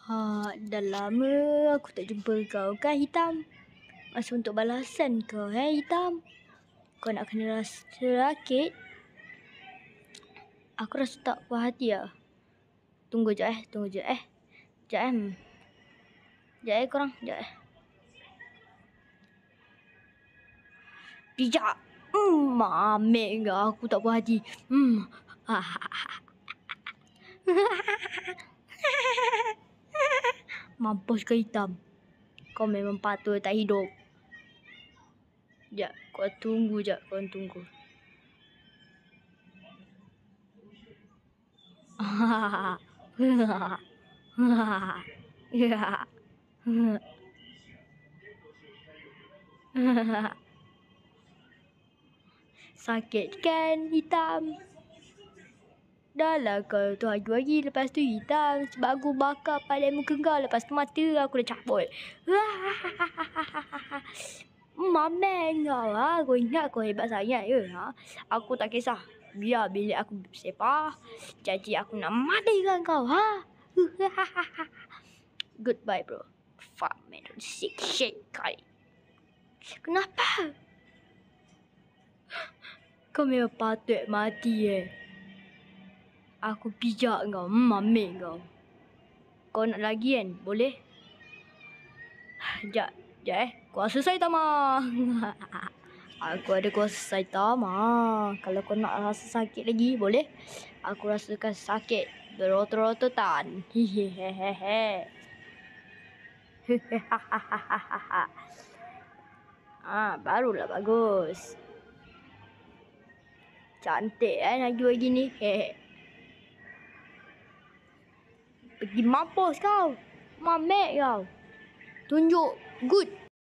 Dah lama aku tak jumpa kau kan Hitam. Masa untuk balasan kau Hitam. Kau nak kena rasa sakit. Aku rasa tak puas hati lah. Tunggu je. Sekejap korang. Sekejap. Pijak. Ambil kau. Aku tak puas hati. Mampus kau Hitam. Kau memang patut tak hidup. Sekejap. Kau tunggu je. Sakit kan Hitam? Dah lah kau tu lagi. Lepas tu Hitam. Sebab aku bakar pada muka kau. Lepas tu mata aku dah cabut. Mamen kau Kau ingat kau hebat sangat ke Aku tak kisah. Biar bilik aku bersepah. Janji aku nak matikan kau Goodbye bro. Fuck man. Sick shit kali. Kenapa? Kau memang patut mati Aku pijak kau. Ambil kau. Kau nak lagi kan? Boleh? Sekejap Kuasa Saitama. Aku ada kuasa Saitama. Kalau kau nak rasa sakit lagi, boleh? Aku rasakan sakit berotot-ototan. Hehehehe. Barulah bagus. Cantik lagi ni. Pergi mampus kau. Mamek kau. Tunjuk good.